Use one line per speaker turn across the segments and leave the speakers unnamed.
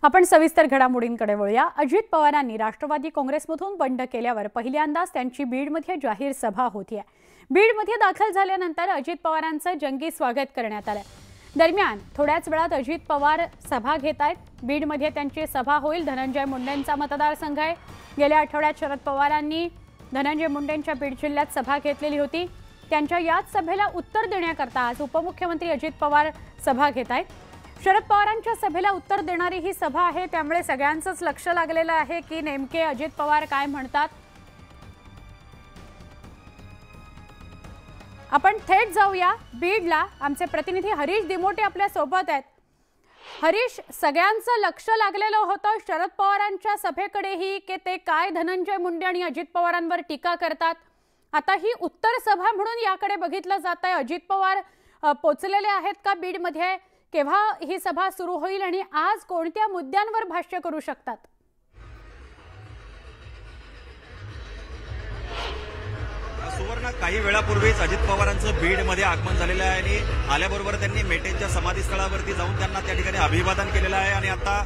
आपण सविस्तर घडामोडींकडे वळूया। अजित पवारांनी राष्ट्रवादी काँग्रेसमधून बंड केल्यावर पहिल्यांदाच त्यांची बीडमध्ये जाहीर सभा होतीये। बीडमध्ये दाखल झाल्यानंतर अजित पवारांचं जंगी स्वागत करण्यात आलं। दरम्यान थोड्याच वेळात अजित पवार सभा घेत आहेत। बीडमध्ये त्यांची सभा होईल। धनंजय मुंडेंचा मतदारसंघ आहे। गेल्या आठवड्यात शरद पवारांनी धनंजय मुंडेंच्या बीड जिल्ह्यात सभा घेतलेली होती। त्यांच्या याच सभेला उत्तर देण्याकरता आज उपमुख्यमंत्री अजित पवार सभा घेत आहेत। शरद पवारांच्या सभेला उत्तर देणारी ही सभा आहे, त्यामुळे सगळ्यांचंच लक्ष लागलेलं आहे की नेमके अजित पवार काय म्हणतात। आपण थेट जाऊया बीडला। आमचे प्रतिनिधी हरीश दिमोटे आपल्या सोबत आहेत। हरीश, सगळ्यांचं लक्ष लागलेलं होतं शरद पवारांच्या सभेकडेही की ते काय धनंजय मुंडे आणि अजित पवारांवर टीका करतात। आता ही उत्तर सभा म्हणून याकडे बघितलं जात आहे। अजित पवार पोचलेले आहेत का बीडमध्ये? केव्हा ही सभा सुरू होईल आणि आज कोणत्या मुद्द्यांवर भाष्य करू शकतात?
सुवर्ण, काही वेळापूर्वीच अजित पवारांचं बीडमध्ये आगमन झालेलं आहे आणि आल्याबरोबर त्यांनी मेटेंच्या समाधीस्थळावरती जाऊन त्यांना त्या ठिकाणी अभिवादन केलेलं आहे आणि आता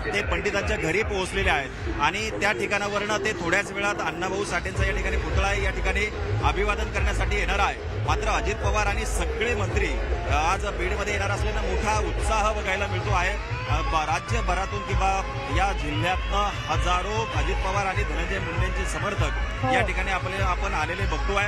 ते पंडितांच्या घरी पोहोचलेले आहेत आणि त्या ठिकाणावरनं ते थोड्याच वेळात अण्णाभाऊ साठेंचा या ठिकाणी पुतळा आहे, या ठिकाणी अभिवादन करण्यासाठी येणार आहे। मात्र अजित पवार आणि सगळे मंत्री आज बीडमध्ये येणार असल्यानं मोठा उत्साह बघायला मिळतो आहे। राज्यभरातून किंवा या जिल्ह्यातनं हजारो अजित पवार आणि धनंजय मुंडेंचे समर्थक या ठिकाणी आपण आलेले बघतोय।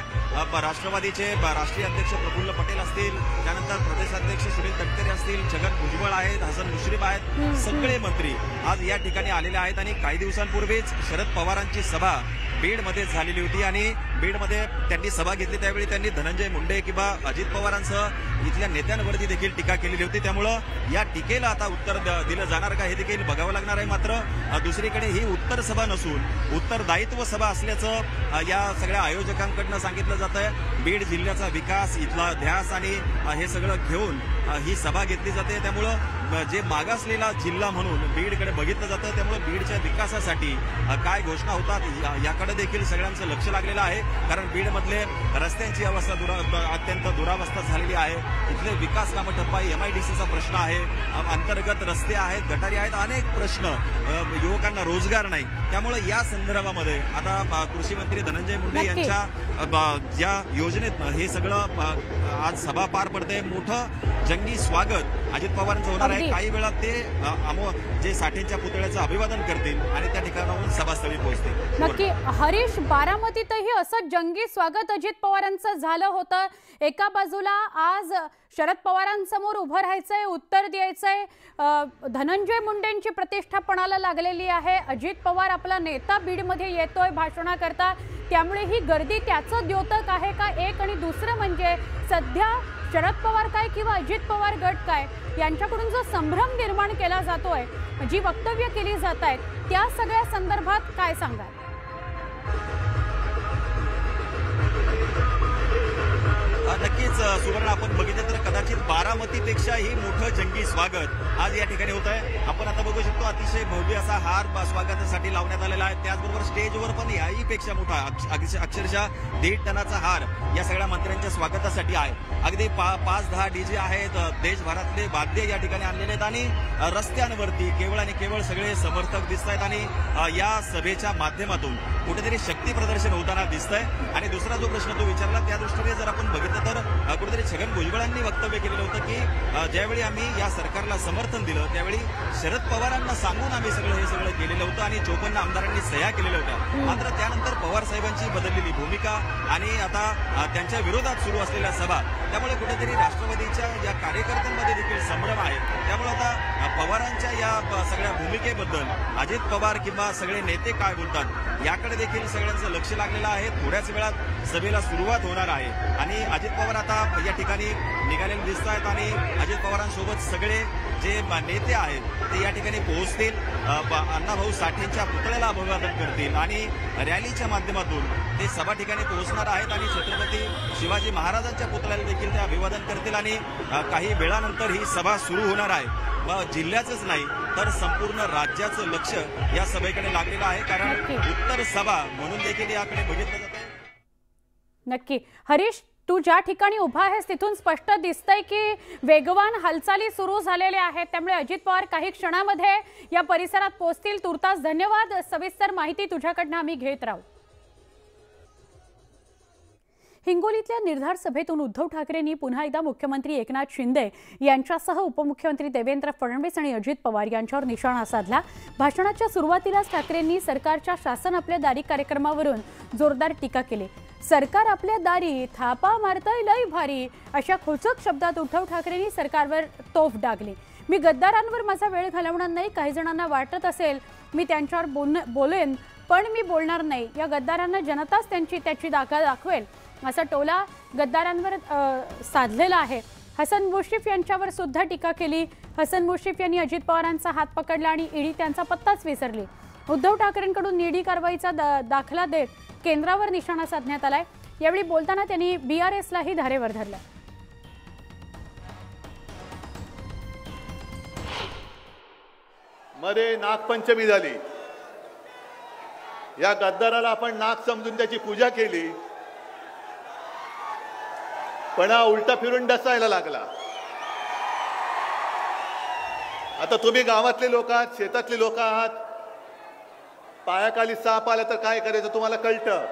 राष्ट्रवादीचे राष्ट्रीय अध्यक्ष प्रफुल्ल पटेल असतील, त्यानंतर प्रदेशाध्यक्ष सुनील तटकरे असतील, छगन भुजबळ आहेत, हसन मुश्रीफ आहेत, सगळे मंत्री आज या ठिकाणी आलेले आहेत। आणि काही दिवसांपूर्वीच शरद पवारांची सभा बीडमध्ये झालेली होती आणि बीडमध्ये त्यांनी सभा घेतली, त्यावेळी त्यांनी धनंजय मुंडे किंवा अजित पवारांसह इथल्या नेत्यांवरती देखील टीका केलेली होती। त्यामुळं या टीकेला आता उत्तर दिलं जाणार का हे देखील बघावं लागणार आहे। मात्र दुसरीकडे ही उत्तर सभा नसून उत्तरदायित्व सभा असल्याचं या सगळ्या आयोजकांकडनं सांगितलं जात आहे। बीड जिल्ह्याचा विकास, इथला ध्यास आणि हे सगळं घेऊन ही सभा घेतली जाते। त्यामुळं जे मागासलेला जिल्हा म्हणून बीडकडे बघितलं जातं, त्यामुळे बीडच्या विकासासाठी काय घोषणा होतात याकडे देखील सगळ्यांचं लक्ष लागलेलं आहे। कारण बीडमधले रस्त्यांची अवस्था अत्यंत दुरावस्था झालेली आहे। इथले विकास कामं ठप्प आहे, MIDCचा प्रश्न आहे, अंतर्गत रस्ते आहेत, गटारी आहेत, अनेक प्रश्न, युवकांना रोजगार नाही। त्यामुळे या संदर्भामध्ये आता कृषी मंत्री धनंजय मुंडे यांच्या ज्या योजनेत हे सगळं आज सभा पार पडते। मोठं जंगी स्वागत अजित पवारांचं होणार आहे। काही वेळात ते जे साठेंच्या पुतळ्याचं अभिवादन करतील आणि त्या ठिकाणाहून सभास्थळी पोहोचतील।
नक्की हरीश, बारामतीतही असं जंगी स्वागत अजित पवारांचं झालं होतं। एका बाजूला आज शरद पवारांसमोर उभं राहायचंय, उत्तर द्यायचंय, धनंजय मुंडेंची प्रतिष्ठा पणाला लागलेली आहे। अजित पवार आपला नेता बीडमध्ये येतोय भाषणा करता, त्यामुळे ही गर्दी त्याचं द्योतक आहे का? एक आणि दुसरं म्हणजे सध्या शरद पवार काय किंवा अजित पवार गट काय यांच्याकडून जो संभ्रम निर्माण केला जातोय, जी वक्तव्य केली जात आहेत, त्या सगळ्या संदर्भात काय सांगाल?
नक्कीच सुवर्ण, आपण बघितलं तर कदाचित बारामतीपेक्षाही मोठं जंगी स्वागत आज या ठिकाणी होत आहे। आपण आता बघू शकतो अतिशय भव्य असा हार स्वागतासाठी लावण्यात आलेला आहे। त्याचबरोबर स्टेजवर पण याहीपेक्षा मोठा अक्षरशः 1.5 टनाचा हार या सगळ्या मंत्र्यांच्या स्वागतासाठी आहे। अगदी 5-10 DJ आहेत, देशभरातले वाद्य या ठिकाणी आणलेले आहेत आणि रस्त्यांवरती केवळ आणि केवळ सगळे समर्थक दिसत आहेत आणि या सभेच्या माध्यमातून कुठेतरी शक्ती प्रदर्शन होताना दिसतंय। आणि दुसरा जो प्रश्न तो विचारला त्या दृष्टीने जर आपण बघितलं तर कुठेतरी छगन भुजबळांनी वक्तव्य केलेलं होतं की ज्यावेळी आम्ही या सरकारला समर्थन दिलं त्यावेळी शरद पवारांना सांगून आम्ही हे सगळं केलेलं होतं आणि 54 आमदारांनी सह्या केलेल्या होत्या। मात्र त्यानंतर पवार साहेबांची बदललेली भूमिका आणि आता त्यांच्या विरोधात सुरू असलेल्या सभा, त्यामुळे कुठेतरी राष्ट्रवादीच्या या कार्यकर्त्यांमध्ये देखील संभ्रम आहे। त्यामुळे आता पवारांच्या या सगळ्या भूमिकेबद्दल अजित पवार किंवा सगळे नेते काय बोलतात याकडे देखील सगळ्यांचं लक्ष लागलेलं आहे। थोड्याच वेळात सभेला सुरुवात होणार आहे आणि अजित पवार आता या ठिकाणी निघालेले दिसत आहेत आणि अजित पवारांसोबत सगळे जे नेते आहेत ते या ठिकाणी पोहोचतील, अण्णाभाऊ साठेंच्या पुतळ्याला अभिवादन करतील आणि रॅलीच्या माध्यमातून ते सभा ठिकाणी पोहोचणार आहेत आणि छत्रपती शिवाजी महाराजांच्या पुतळ्याला देखील ते अभिवादन करतील आणि काही वेळानंतर ही सभा सुरू होणार आहे। जिल्ह्याचंच नाही तर संपूर्ण राज्याचं लक्ष या सभेकडे लागलेलं आहे, कारण उत्तर सभा म्हणून देखील याकडे बघितलं जातं।
नक्की हरीश, तू ज्या ठिकाणी उभा आहेस तिथून स्पष्ट दिसतंय की वेगवान हालचाली सुरू झालेल्या आहेत, त्यामुळे अजित पवार काही क्षणामध्ये या परिसरात पोहोचतील। तुर्तास धन्यवाद, सविस्तर माहिती तुझ्याकडनं आम्ही घेत राहू। हिंगोलीतल्या निर्धार सभेतून उद्धव ठाकरेंनी पुन्हा एकदा मुख्यमंत्री एकनाथ शिंदे यांच्यासह उपमुख्यमंत्री देवेंद्र फडणवीस आणि अजित पवार यांच्यावर निशाणा साधला। भाषणाच्या सुरुवातीलाच ठाकरेंनी सरकारच्या शासन आपल्या दारी कार्यक्रमावरून जोरदार टीका केली। सरकार आपल्या दारी थापा मारतय लय भारी, अशा खोचक शब्दात उद्धव ठाकरेंनी सरकारवर तोफ डागली। मी गद्दारांवर माझा वेळ घालवणार नाही, काही जणांना वाटत असेल मी त्यांच्यावर बोलेन, पण मी बोलणार नाही। या गद्दारांना जनताच त्याची दाखल दाखवेल, असा टोला गद्दारांवर साधलेला आहे। हसन मुश्रीफ यांच्यावर सुद्धा टीका केली। हसन मुश्रीफ यांनी अजित पवारांचा हात पकडला आणि ईडी त्यांचा पत्ताच विसरली। उद्धव ठाकरेंकडून ईडी कारवाईचा दाखला देत केंद्रावर निशाणा साधण्यात आलाय। यावेळी बोलताना त्यांनी BRSलाही धारेवर धरलं।
मध्ये नागपंचमी झाली, या गद्दाराला आपण नाग समजून त्याची पूजा केली, पण हा उलटा फिरून डसायला लागला। आता तुम्ही गावातले लोक आहात, शेतातले लोक आहात, पायाखाली साप आला तर काय करायचं तुम्हाला कळतं,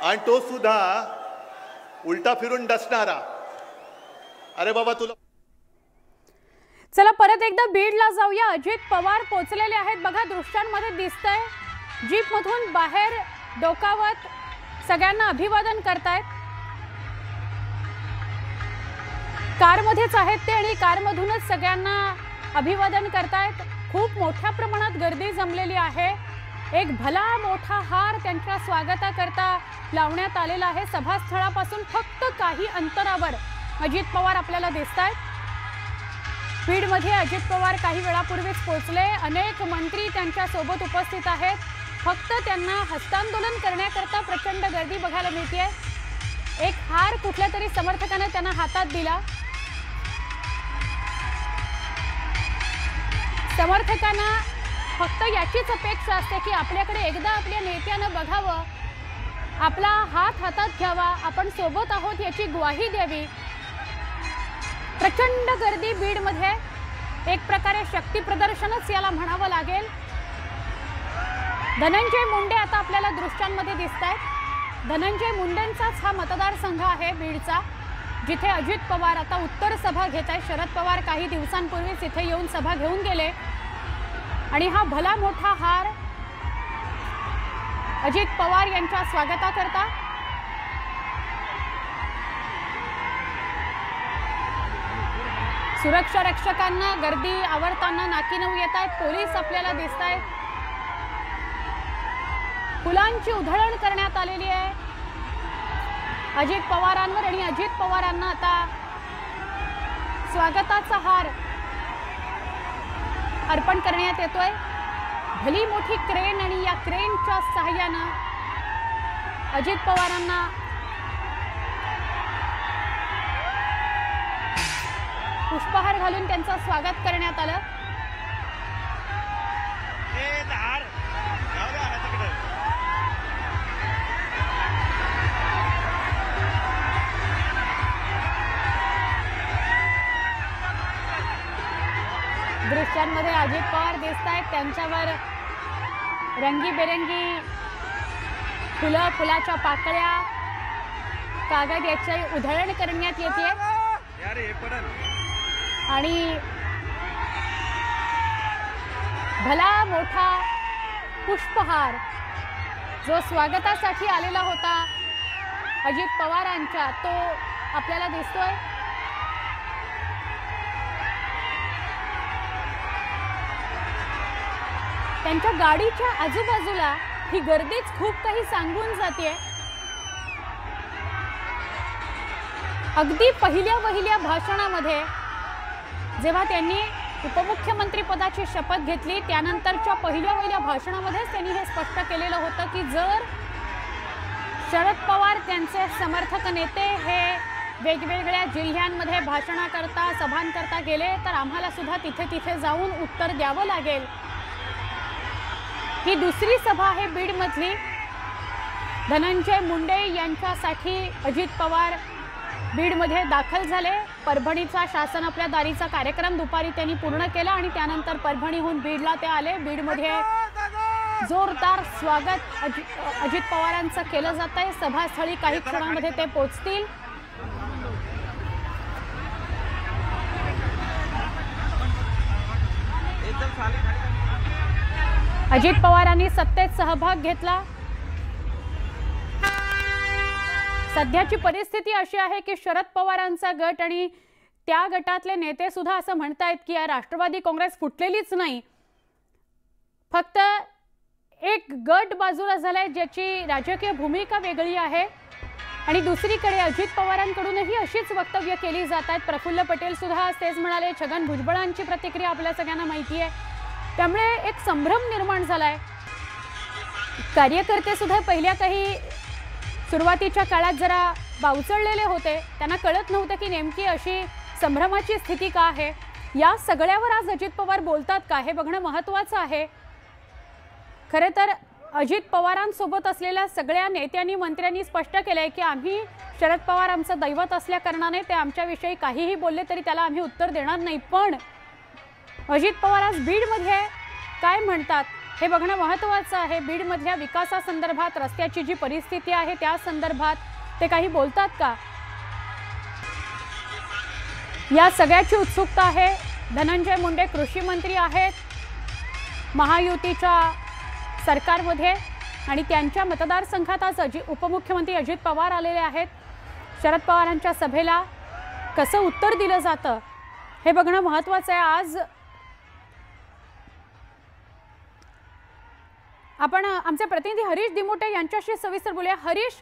आणि तो सुद्धा उलटा फिरून डसणारा। अरे बाबा तुला
चला परत एकदा बीडला जाऊया। अजित पवार पोहोचलेले आहेत, बघा दृश्यांमध्ये दिसतंय। जीप मधून बाहेर डोकावत सगळ्यांना अभिवादन करतायत। कारमध्येच आहेत ते आणि कारमधूनच सगळ्यांना अभिवादन करतायत। खूप मोठ्या प्रमाणात गर्दी जमलेली आहे। एक भला मोठा हार त्यांच्या स्वागताकरता लावण्यात आलेला आहे। सभास्थळापासून फक्त काही अंतरावर अजित पवार आपल्याला दिसतायत। बीडमध्ये अजित पवार काही वेळापूर्वीच पोहोचले। अनेक मंत्री त्यांच्या सोबत उपस्थित आहेत। फक्त त्यांना हस्तांदोलन करण्याकरता प्रचंड गर्दी बघायला मिळते। एक हार कुठल्या तरी समर्थकाने त्यांना हातात दिला। समर्थकांना फक्त याचीच अपेक्षा असते की आपल्याकडे एकदा आपल्या नेत्यानं बघावं, आपला हात हातात घ्यावा, आपण सोबत आहोत याची ग्वाही द्यावी। प्रचंड गर्दी बीडमध्ये, एक प्रकारे शक्ती प्रदर्शनच याला म्हणावं लागेल। धनंजय मुंडे आता आपल्याला दृश्यांमध्ये दिसतायत। धनंजय मुंडेंचाच हा मतदारसंघ आहे बीडचा, जिथे अजित पवार आता उत्तर सभा घेत आहेत। शरद पवार काही दिवसांपूर्वीच इथे येऊन सभा घेऊन गेले आणि हा भला मोठा हार अजित पवार यांच्या स्वागताकरता। सुरक्षा रक्षकांना गर्दी आवरताना नाकीनऊ येत आहेत। पोलीस आपल्याला दिसत आहेत। फुलांची उधळण करण्यात आलेली आहे अजित पवारांवर आणि अजित पवारांना आता स्वागताचा हार अर्पण करण्यात येतोय। भली मोठी क्रेन आणि या क्रेनच्या सहाय्याने अजित पवारांना पुष्पहार घालून त्यांचं स्वागत करण्यात आलं। दृश्यांमध्ये अजित पवार दिसत आहेत। त्यांच्यावर रंगीबेरंगी फुलं, फुलाच्या पाकळ्या, कागद याची उधळण करण्यात येते आणि भला मोठा पुष्पहार जो स्वागतासाठी आलेला होता अजित पवारांच्या, तो आपल्याला दिसतोय। त्यांच्या गाडीच्या आजूबाजूला ही गर्दीच खूप काही सांगून जाते। अगदी पहिल्या भाषणामध्ये जेव्हा त्यांनी उपमुख्यमंत्री पदाची शपथ घेतली त्यानंतरच्या पहिल्या भाषणामध्येच त्यांनी हे स्पष्ट केलेलं होतं की जर शरद पवार त्यांचे समर्थक नेते हे वेगवेगळ्या जिल्ह्यांमध्ये भाषणाकरता सभांकरता गेले तर आम्हाला सुद्धा तिथे जाऊन उत्तर द्यावं लागेल। ही दुसरी सभा आहे बीडमधली धनंजय मुंडे यांच्यासाठी अजित पवार बीडमध्ये दाखल झाले। परभणीचा शासन आपल्या दारीचा कार्यक्रम दुपारी त्यांनी पूर्ण केला आणि त्यानंतर परभणीहून बीडला ते आले। बीडमध्ये जोरदार स्वागत अजित पवारांचं केलं जात आहे। सभास्थळी काही क्षणांमध्ये ते पोहोचतील। अजित पवारांनी सत्तेत सहभाग घेतला। सध्याची परिस्थिती अशी आहे की शरद पवारांचा गट आणि त्या गटातले नेते सुद्धा असं म्हणतायत की राष्ट्रवादी काँग्रेस फुटलेलीच नाही, फक्त एक गट बाजूला झालाय ज्याची राजकीय भूमिका वेगळी आहे। आणि दुसरीकडे अजित पवारांकडूनही अशीच वक्तव्य केली जात आहेत। प्रफुल्ल पटेल सुद्धा तेच म्हणाले। छगन भुजबळांची प्रतिक्रिया आपल्या सगळ्यांना माहिती आहे। त्यामुळे एक संभ्रम निर्माण झालाय। कार्यकर्ते सुद्धा पहिल्या काही सुरुवातीच्या काळात जरा बावचळलेले होते, त्यांना कळत नव्हतं की नेमकी अशी संभ्रमाची स्थिती का आहे। या सगळ्यावर आज अजित पवार बोलतात का हे बघणं महत्त्वाचं आहे। खरे तर अजित पवारांसोबत असलेल्या सगळ्या नेत्यांनी मंत्र्यांनी स्पष्ट केलंय की आम्ही शरद पवार आमचं दैवत असल्या कारणाने ते आमच्याविषयी काहीही बोलले तरी त्याला आम्ही उत्तर देणार नाही। पण अजित पवार आज बीडमध्ये काय म्हणतात हे बघणं महत्त्वाचं आहे। बीडमधल्या विकासासंदर्भात, रस्त्याची जी परिस्थिती आहे त्या संदर्भात ते काही बोलतात का, या सगळ्याची उत्सुकता आहे। धनंजय मुंडे कृषी मंत्री आहेत महायुतीच्या सरकारमध्ये आणि त्यांच्या मतदारसंघात आज उपमुख्यमंत्री अजित पवार आलेले आहेत। शरद पवारांच्या सभेला कसं उत्तर दिलं जातं हे बघणं महत्त्वाचं आहे। आज आपण आमचे प्रतिनिधी हरीश दिमोटे यांच्याशी सविस्तर बोलूया। हरीश,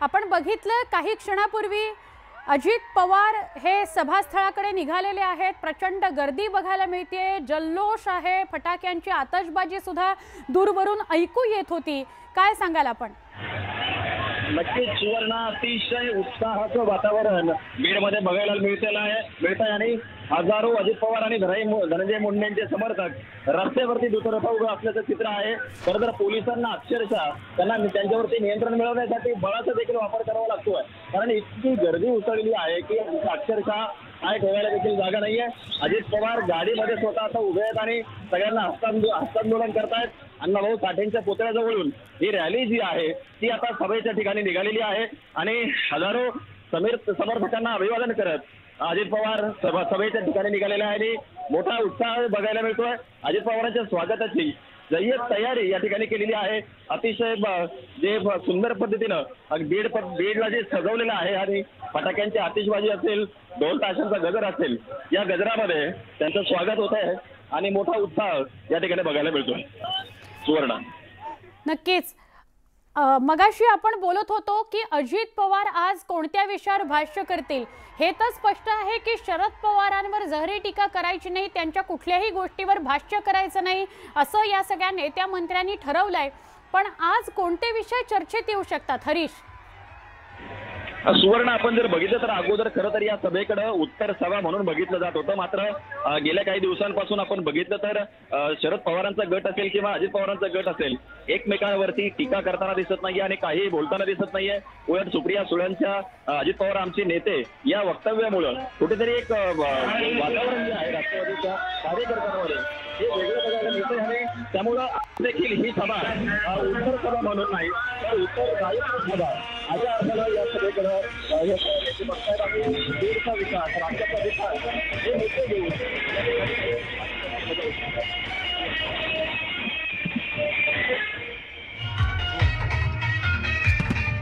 आपण बघितलं काही क्षणापूर्वी अजित पवार हे सभास्थळाकडे निघालेले आहेत। प्रचंड गर्दी बघायला मिळते, जल्लोष आहे, फटाक्यांची आतषबाजी सुद्धा दूरवरून ऐकू येत होती। काय सांगाल आपण?
नक्कीच सुवर्ण, अतिशय उत्साहाचं वातावरण बीडमध्ये बघायला मिळत आहे आणि हजारो अजित पवार आणि धनंजय मुंडेंचे समर्थक रस्त्यावरती दुतर्फा उभे असल्याचं चित्र आहे। खरं तर पोलिसांना अक्षरशः त्यांच्यावरती नियंत्रण मिळवण्यासाठी बळाचा देखील वापर करावा लागतोय, कारण इतकी गर्दी उसळलेली आहे की अक्षरशः काय ठेवायला देखील जागा नाहीये। अजित पवार गाडीमध्ये स्वतः आता उभे आहेत आणि सगळ्यांना हस्तांदोलन करतायत। अण्णाभाऊ साठेंच्या पुतळ्याजवळून ही रॅली जी आहे ती आता सभेच्या ठिकाणी निघालेली आहे आणि हजारो समर्थकांना अभिवादन करत अजित पवार सभेच्या ठिकाणी निघालेले आहे आणि मोठा उत्साह बघायला मिळतोय। अजित पवारांच्या स्वागताची जय्यत तयारी या ठिकाणी केलेली आहे। अतिशय जे सुंदर पद्धतीनं बीडला जे सजवलेलं आहे आणि फटाक्यांची आतिषबाजी असेल, ढोल ताशांचा गजर असेल, या गजरामध्ये त्यांचं स्वागत होत आहे आणि मोठा उत्साह या ठिकाणी बघायला मिळतोय। सुवर्ण,
नक्कीच मगाशी आपण बोलत होतो की अजित पवार आज कोणत्या विषयावर भाष्य करतील हे तर स्पष्ट आहे की शरद पवारांवर जहरी टीका करायची नाही, त्यांच्या कुठल्याही गोष्टीवर भाष्य करायचं नाही असं या सगळ्या नेत्या मंत्र्यांनी ठरवलंय। पण आज कोणते विषय चर्चेत येऊ शकतात हरीश?
सुवर्ण, आपण जर बघितलं तर अगोदर खरं तर या सभेकडे उत्तर सभा म्हणून बघितलं जात होतं, मात्र गेल्या काही दिवसांपासून आपण बघितलं तर शरद पवारांचा गट असेल किंवा अजित पवारांचा गट असेल एकमेकांवरती टीका करताना दिसत नाहीये आणि काही बोलताना दिसत नाहीये। उलट सुप्रिया सुळेंच्या अजित पवार आमचे नेते या वक्तव्यामुळे कुठेतरी एक वातावरण जे आहे राष्ट्रवादीच्या कार्यकर्त्यांमध्ये हे वेगळं बघायला मिळतंय आणि त्यामुळं देखील ही सभा उत्तर सभा म्हणून नाही तर उत्तरदायित्व सभा अशा अर्थाला या सभेकडे बघतायत आणि बीडचा विकास, राज्याचा विकास हे मुद्दे घेऊन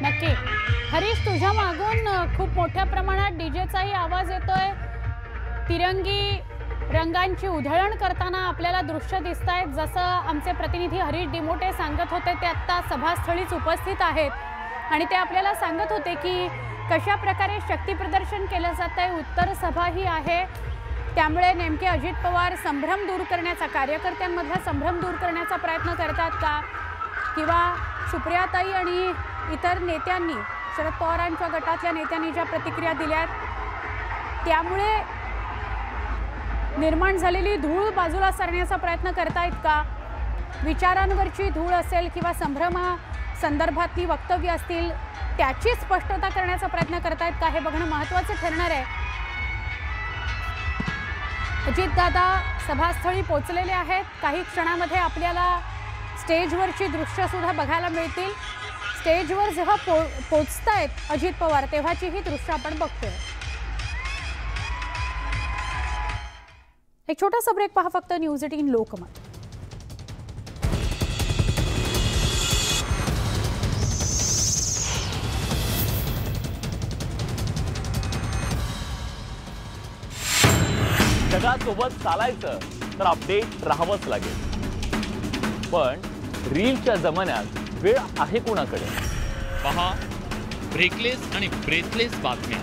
नक्की हरीश, तुझ्या मागून खूप मोठ्या प्रमाणात डीजेचाही आवाज येतोय। तिरंगी रंगांची उधळण करताना आपल्याला दृश्य दिसत आहेत। जसं आमचे प्रतिनिधी हरीश दिमोटे सांगत होते ते आता सभास्थळीच उपस्थित आहेत आणि ते आपल्याला सांगत होते की कशा प्रकारे शक्ती प्रदर्शन केलं जात आहे। उत्तर सभा ही आहे, त्यामुळे नेमके अजित पवार संभ्रम दूर करण्याचा, कार्यकर्त्यांमधला संभ्रम दूर करण्याचा प्रयत्न करतात का, किंवा सुप्रियाताई आणि इतर नेत्यांनी, शरद पवारांच्या गटातल्या नेत्यांनी ज्या प्रतिक्रिया दिल्यात त्यामुळे निर्माण झालेली धूळ बाजूला सरण्याचा प्रयत्न करतायत का, विचारांवरची धूळ असेल किंवा संदर्भातली वक्तव्य असतील त्याची स्पष्टता करण्याचा प्रयत्न करतायत का हे बघणं महत्त्वाचं ठरणार आहे। अजितदादा सभास्थळी पोहोचलेले आहेत। काही क्षणामध्ये आपल्याला स्टेजवरची दृश्य सुद्धा बघायला मिळतील। स्टेजवर जेव्हा पोहोचतायत अजित पवार तेव्हाची ही दृश्य आपण बघतोय। एक छोटासा ब्रेक पहा फक्त न्यूज 18 लोकमत।
जगासोबत चालायचं तर अपडेट राहावंच लागेल, पण रीलच्या जमान्यात वेळ आहे कोणाकडे?
पहा ब्रेकलेस आणि ब्रेथलेस बातम्या,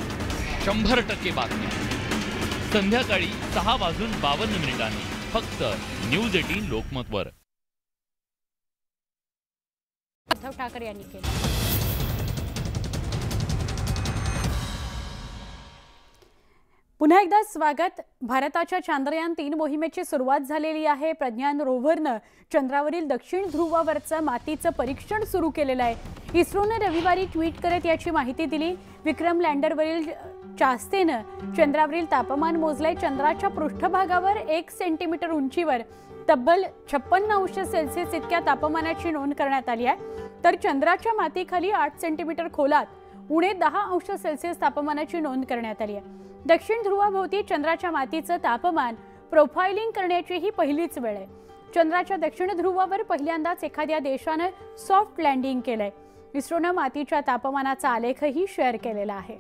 100% बातम्या संध्याकाळी 6:52 फक्त न्यूज 18 लोकमतवर।
उद्धव ठाकरे यांनी केलं। पुन्हा एकदा स्वागत। भारताच्या चांद्रयान-3 मोहिमेची सुरुवात झालेली आहे। प्रज्ञान रोव्हरनं चंद्रावरील दक्षिण ध्रुवावरचं मातीचं परीक्षण सुरू केलेलं आहे। इस्रोने रविवारी ट्विट करत याची माहिती दिली। विक्रम लँडरवरील चाचणीनं चंद्रावरील तापमान मोजलंय। चंद्राच्या पृष्ठभागावर 1 सेंटीमीटर उंचीवर तब्बल 56°C इतक्या तापमानाची नोंद करण्यात आली आहे, तर चंद्राच्या मातीखाली 8 सेंटीमीटर खोलात उणे 10°C तापमानाची नोंद करण्यात आली आहे। दक्षिण ध्रुवाभोवती चंद्राच्या मातीचं तापमान प्रोफाइलिंग करण्याची ही पहिलीच वेळ आहे। चंद्राच्या दक्षिण ध्रुवावर पहिल्यांदाच एखाद्या देशाने सॉफ्ट लँडिंग केलंय। इस्रोनं मातीच्या तापमानाचा आलेखही शेअर केलेला आहे।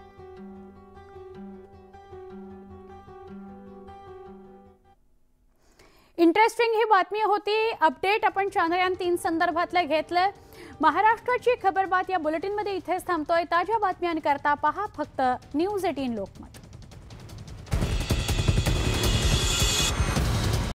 इंटरेस्टिंग ही बातमी होती। अपडेट आपण चांद्रयान-3 संदर्भातलं घेतलं। महाराष्ट्राची खबरबात या बुलेटिनमध्ये इथेच थांबतोय। ताज्या बातम्यांकरता पहा फक्त न्यूज 18 लोकमत।